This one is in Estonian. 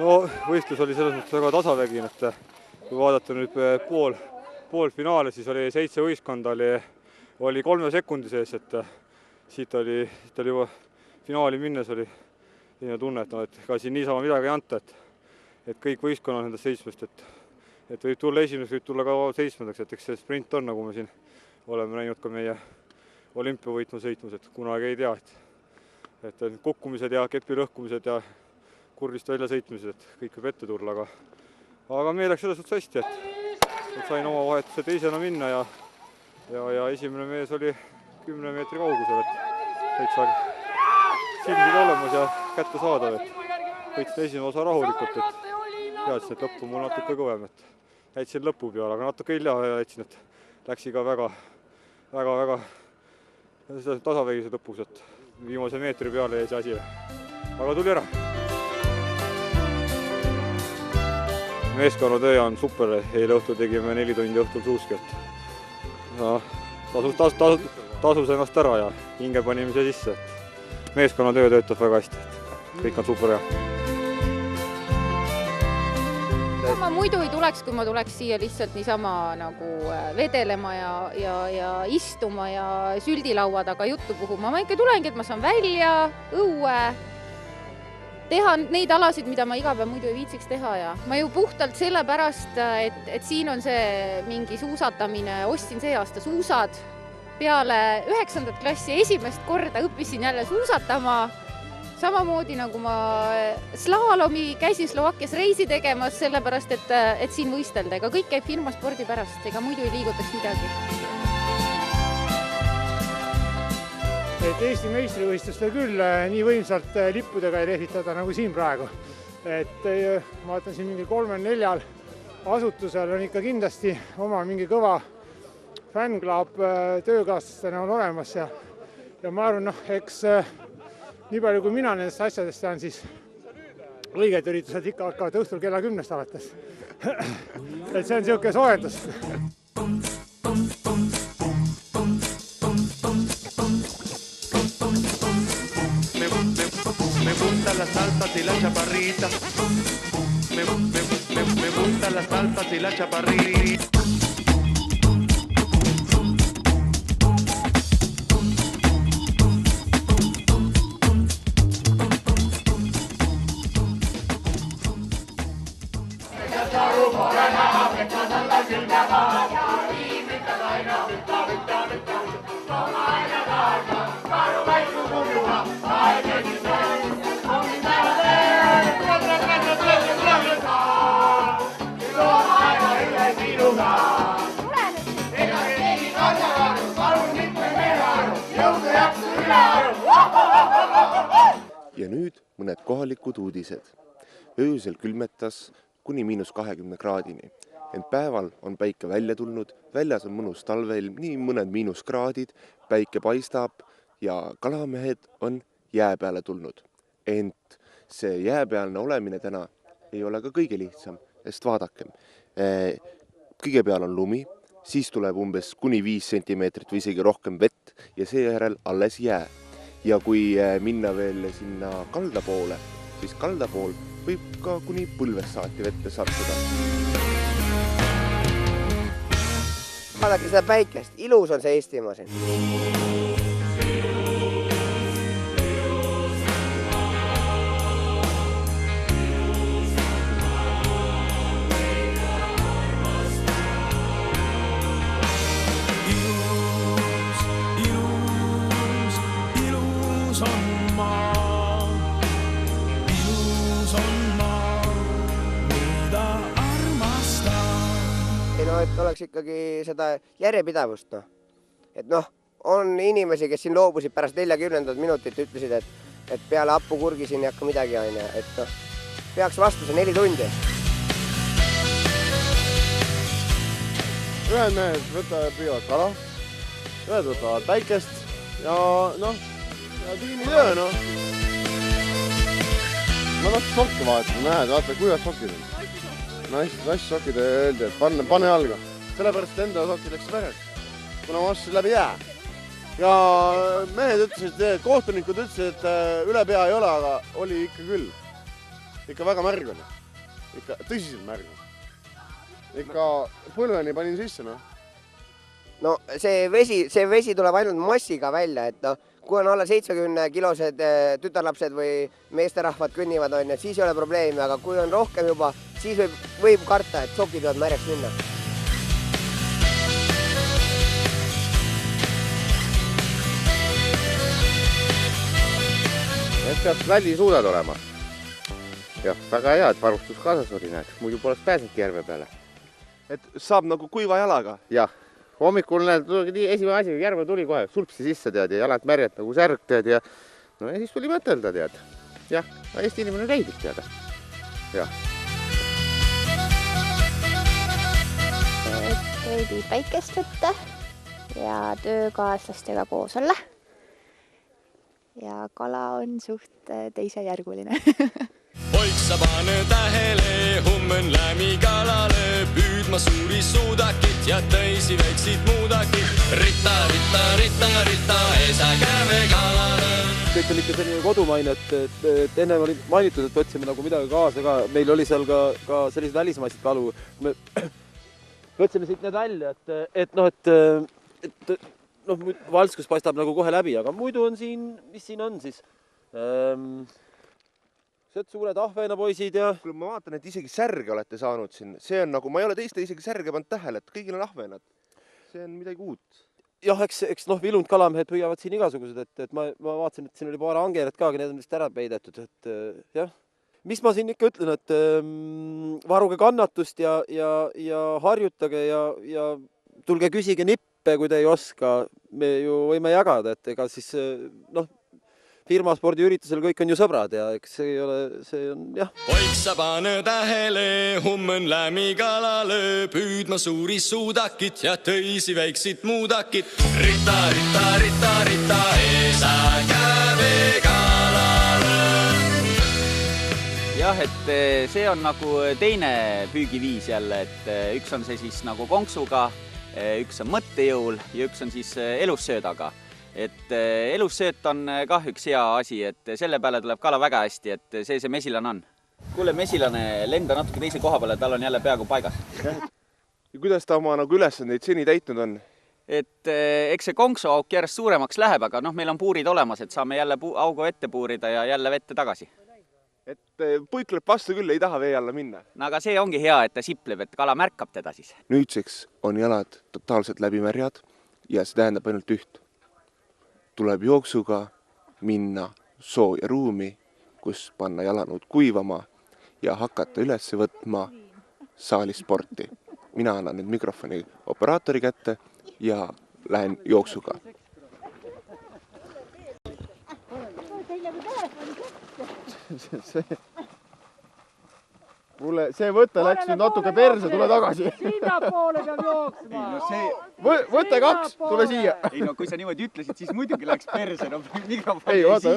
No võistlus oli selles mõttes väga tasavägine, et kui vaadata nüüd poolfinaale, siis oli 7 võistkonda, oli 3 sekundi sees, et siit oli juba finaali minnes oli selline tunne, et ka siin niisama midagi ei anta, et kõik võistkonnad nendest 7, et võib tulla esimeseks, võib tulla ka 7, et eks see sprint on, nagu me siin oleme näinud ka meie olümpiavõitma sõitmus, et kunagi ei tea, et kukkumised ja kepi lõhkumised ja kurvist välja sõitmised, et kõik võib ette tulla, aga meil läks selles suhtes hästi, et sain oma vahetuse teisena minna ja esimene mees oli 10 meetri kaugusel, et täitsa silmid olemas ja kätte saadav, et võitsin esimene osa rahulikult, et teadsin, et lõppu mul natuke kõvem, et jätsin lõpu peale, aga natuke hilja jätsin, et läksi ka väga tasavägised lõpus, et viimase meetri peale jäi see asi, aga tuli ära. Meeskonnatöö on super, eile õhtul tegime 4 tundi õhtul suuski, et tasus ennast ära ja hinge panime siia sisse, et meeskonnatöö töötab väga hästi, et kõik on super hea. Ma muidu ei tuleks, kui ma tuleks siia lihtsalt niisama nagu vedelema ja istuma ja süldilaua taga juttu puhuma. Ma ikka tulengi, et ma saan välja, õue, teha neid alasid, mida ma iga päev muidu ei viitsiks teha ja ma ju puhtalt sellepärast, et siin on see mingi suusatamine, ostsin see aasta suusad. Peale 9. klassi esimest korda õppisin jälle suusatama. Samamoodi nagu ma slaalomi käisin Slovakkias reisi tegemas, sellepärast, et siin võistelda. Ega kõik käib firma spordi pärast, ega muidu ei liigutaks midagi. Et Eesti meistrivõistlustel küll nii võimsalt lippudega ei lehvitada nagu siin praegu. Et ma vaatan siin mingi 3-4 asutusel on ikka kindlasti oma mingi kõva fännklaab töökaaslastena on olemas ja ma arvan, eks nii palju kui mina nendest asjadest tean, siis õiged üritused ikka hakkavad õhtul kella 10 alates. Et see on niisugune soojendus. Me gustan las altas y la chaparrita. Me gustan las altas y la chaparrita. Ja nüüd mõned kohalikud uudised. Öösel külmetas kuni -20 kraadini. Ent päeval on päike välja tulnud, väljas on mõnus talveilm, nii mõned -kraadid, päike paistab ja kalamehed on jää peale tulnud. Ent see jääpealne olemine täna ei ole ka kõige lihtsam, sest vaadakem. Kõige peal on lumi, siis tuleb umbes kuni 5 sentimeetrit või isegi rohkem vett ja seejärel alles jää. Ja kui minna veel sinna kalda poole, siis kalda pool võib ka kuni põlvest saati vette sattuda. Vaadake seda päikest, ilus on see Eestimaa siin. Et oleks ikkagi seda järjepidavust. Et on inimesi, kes siin loobusid pärast 40 minutit, ütlesid, et peale hapukurgi siin ei hakka midagi aine. Et peaks vastu see 4 tundi. Ühed mehed püüavad kala, ühed võtavad päikest ja tiimitöö. Ma tahtsin sokki vahetada, näed, vaata, kuidas sokid on. Naist sokid öeldi, et pane jalga. Sellepärast enda sokid läks vereks, kuna ma vastasin läbi jää. Ja mehed ütlesid, kohtunikud ütlesid, et üle pea ei ole, aga oli ikka küll. ikka väga märg on. Ikka tõsiselt märg on. Ikka põlveni panin sisse, noh. No see vesi tuleb ainult massiga välja, et noh, kui on alla 70-kilosed tütarlapsed või meesterahvad kõnnivad, on, siis ei ole probleemi, aga kui on rohkem juba, siis võib karta, et sokid võivad märjaks minna. Et peaks välisuudad olema. Jah, väga hea, et varustus kaasas oli, näed. Muidu poleks pääsenudki järve peale. et saab nagu kuiva jalaga. Jah, hommikul näed, esimene asi, järve tuli kohe, sulpsi sisse, tead, ja jalad märjad nagu särg, tead, ja no ja siis tuli mõtelda, tead. Jah, Eesti inimene leidib, tead. Jah. Veidi päikest võtta ja töökaaslastega koos olla. Ja kala on suht teisejärguline. Poiksa pane tähele, hummen lämi kalale, püüdma suuri suudakit ja teisi väiksid muudakit. Rita, rita, rita, rita, esa käve kalale. Kõik on ikka selline kodumaine, et enne oli mainitud, et võtsime nagu midagi kaasa ka. Meil oli seal ka sellised välismaisid kalu. Me võtsime siit need välja, et valskus paistab nagu kohe läbi, aga muidu on siin, mis siin on siis? Suured ahvenapoisid ja... Kui ma vaatan, et isegi särge olete saanud siin, see on nagu, ma ei ole teiste isegi särge pannud tähele, et kõigil on ahvenad. See on midagi uut. Jah, eks vilunud kalamehed püüavad siin igasugused, et ma vaatasin, et siin oli paar angerat ka, aga need on vist ära peidetud, et jah. Mis ma siin ikka ütlen, et varuge kannatust ja harjutage ja tulge küsige nippe, kui te ei oska. Me ju võime jagada, et ega siis firmaspordiüritusel kõik on ju sõbrad ja eks see on jah. Poiksa pane tähele, hummen lämi kalale, püüdma suuri suudakit ja teisi väiksid muudakit. Rita, rita, rita, rita, esa käve kalale. Jah, et see on nagu teine püügiviis jälle, et üks on see siis nagu konksuga, üks on mõttejõul ja üks on siis elussöödaga. Et elussööt on kah üks hea asi, et selle peale tuleb kala väga hästi, et see mesilane on. Kuule, mesilane lenda natuke teise koha peale, tal on jälle peaaegu paigas. Ja kuidas ta oma nagu ülesandeid seni täitnud on? Et eks see konksuauk järjest suuremaks läheb, aga meil on puurid olemas, et saame jälle augu ette puurida ja jälle vette tagasi. Et puikleb vastu küll, ei taha vee alla minna. No aga see ongi hea, et ta sipleb, et kala märkab teda siis. Nüüdseks on jalad totaalselt läbimärjad ja see tähendab ainult üht. Tuleb jooksuga minna sooja ruumi, kus panna jalanõud kuivama ja hakata üles võtma saalisporti. Mina annan nüüd mikrofoni operaatori kätte ja lähen jooksuga. Kuule, see võte läks nüüd natuke perse, tule tagasi. Sinna poole peab jooksma. Võte 2, tule siia. Ei no, kui sa niimoodi ütlesid, siis muidugi läks perse, mikrofon ei, vaata,